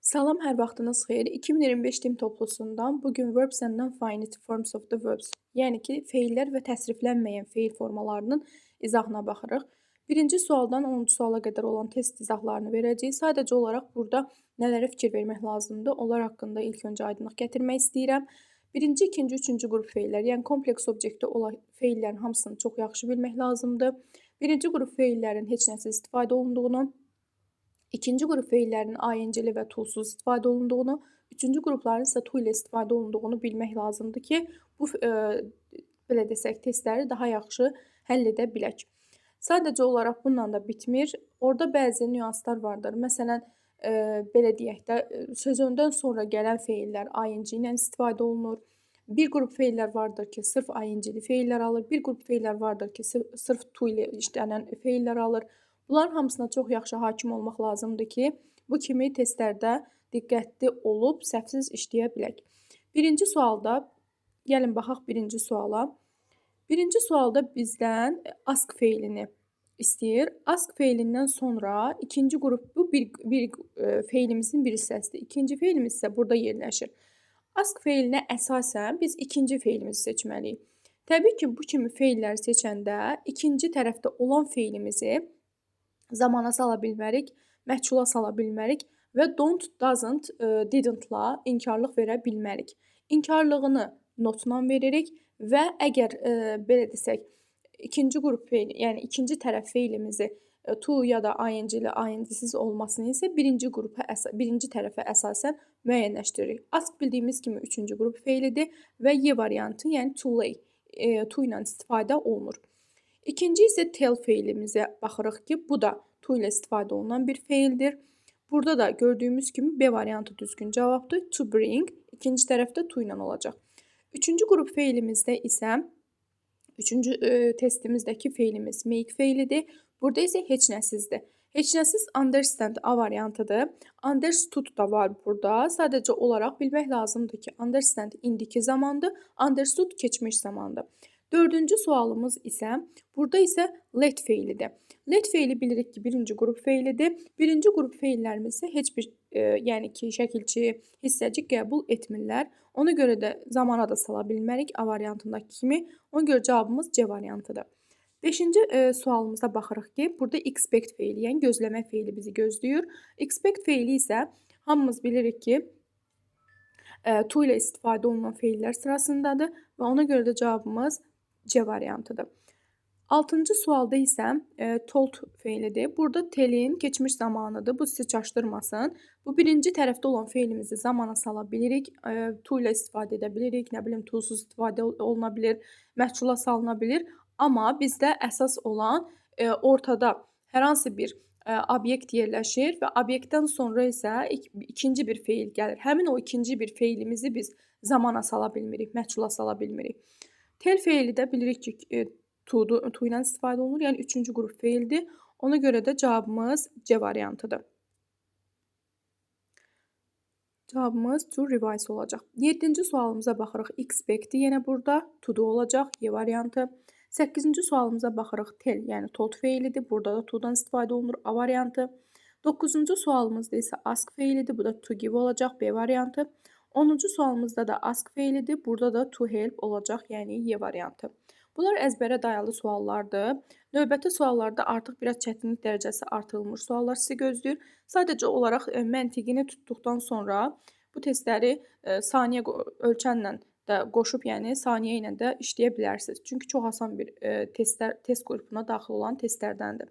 Salam, hər vaxtınız xeyir. 2025 tim toplusundan bugün verbs and non-finite forms of the verbs, yəni ki, feillər və təsriflənməyən feil formalarının izahına baxırıq. Birinci sualdan 10-cu suala qədər olan test izahlarını verəcəyik. Sadəcə olaraq burada nələrə fikir vermək lazımdır, onlar haqqında ilk öncə aydınlıq gətirmək istəyirəm. Birinci, ikinci, üçüncü qrup feillər, yəni kompleks obyekti olan feillərin hamısını çox yaxşı bilmək lazımdır. Birinci qrup feillərin heç nəsiz istifadə olunduğunu, İkinci qrup feillərinin ING-li və to-suz istifadə olunduğunu, üçüncü qrupların isə to ilə istifadə olunduğunu bilmək lazımdır ki, bu belə desək, testləri daha yaxşı həll edə bilək. Sadəcə olaraq bununla da bitmir. Orada bəzi nüanslar vardır. Məsələn, belə deyək də, sözündən sonra gələn feillər ING ilə istifadə olunur. Bir qrup feillər vardır ki, sırf ING-li feillər alır. Bir qrup feillər vardır ki, sırf to ilə işlənən feillər alır. Bunların hamısına çox yaxşı hakim olmaq lazımdır ki, bu kimi testlərdə diqqətli olub səhvsiz işləyə bilək. Birinci sualda, gəlin baxaq birinci suala. Birinci sualda bizdən ask feilini istəyir. Ask feilindən sonra ikinci qrup, bu bir feilimizin bir hissəsidir. İkinci feilimiz isə burada yerləşir. Ask feilinə əsasən biz ikinci feilimizi seçməliyik. Təbii ki, bu kimi feilləri seçəndə ikinci tərəfdə olan feilimizi zamana sala bilmərik, məhçula sala bilmərik və don't, doesn't, didn't-la inkarlıq verə bilmərik. İnkarlığını notla veririk və əgər belə desək, ikinci qrup feil, yəni ikinci tərəf feilimizi to ya da ing-li, ing-siz olmasını isə birinci tərəfə əsasən müəyyənləşdiririk. Ask bildiyimiz kimi üçüncü qrup feilidir və Y variantı, yəni to lay, to ilə istifadə olunur. İkinci isə tell feilimizə baxırıq ki, bu da to ilə istifadə olunan bir feildir. Burada da gördüyümüz kimi B variantı düzgün cavabdır. To bring, ikinci tərəfdə to ilə olacaq. Üçüncü qrup feilimizdə isə, üçüncü testimizdəki feilimiz make feilidir. Burada isə heç nəsizdir. Heç nəsiz understand A variantıdır. Understood da var burada. Sadəcə olaraq bilmək lazımdır ki, understand indiki zamandır, understood keçmiş zamandır. Dördüncü sualımız isə, burada isə let feilidir. Let feili bilirik ki, birinci qrup feilidir. Birinci qrup feillərimiz isə heç bir, yəni ki, şəkilçi, hissəcik qəbul etmirlər. Ona görə də zamana da sala bilmərik A variantındakı kimi. Ona görə cavabımız C variantıdır. Beşinci sualımıza baxırıq ki, burada expect feili, yəni gözləmə feili bizi gözləyir. Expect feili isə hamımız bilirik ki, to ilə istifadə olunan feillər sırasındadır və ona görə də cavabımız C variantıdır. Altıncı sualda isə told feilidir. Burada tellin keçmiş zamanıdır. Bu sizi çaşdırmasın. Bu birinci tərəfdə olan feilimizi zamana sala bilirik. To ilə istifadə edə bilirik. Nə bilim, to-suz istifadə oluna bilir. Məhçula salına bilir. Amma bizdə əsas olan ortada hər hansı bir obyekt yerləşir və obyektdən sonra isə ikinci bir feil gəlir. Həmin o ikinci bir feilimizi biz zamana sala bilmirik, məhçula sala bilmirik. Tell feili də bilirik ki, to ilə istifadə olunur, yəni üçüncü qrup feildir. Ona görə də cavabımız C variantıdır. Cavabımız to revise olacaq. 7-ci sualımıza baxırıq. Expect yenə burada, to-da olacaq, Y variantı. 8-ci sualımıza baxırıq. Tell, yəni told feilidir. Burada da to-dan istifadə olunur, A variantı. 9-cu sualımızda isə ask feilidir. Bu da to give olacaq, B variantı. 10-cu sualımızda da ask feilidir. Burada da to help olacaq, yəni Y variantı. Bunlar əzbərə dayalı suallardır. Növbəti suallarda artıq biraz çətinlik dərəcəsi artırılmış suallar sizi gözləyir. Sadəcə olaraq məntiqini tutduqdan sonra bu testləri saniyə ölçənlə də qoşub, yəni saniyə ilə də işləyə bilərsiniz. Çünki çox asan bir test qrupuna daxil olan testlərdəndir.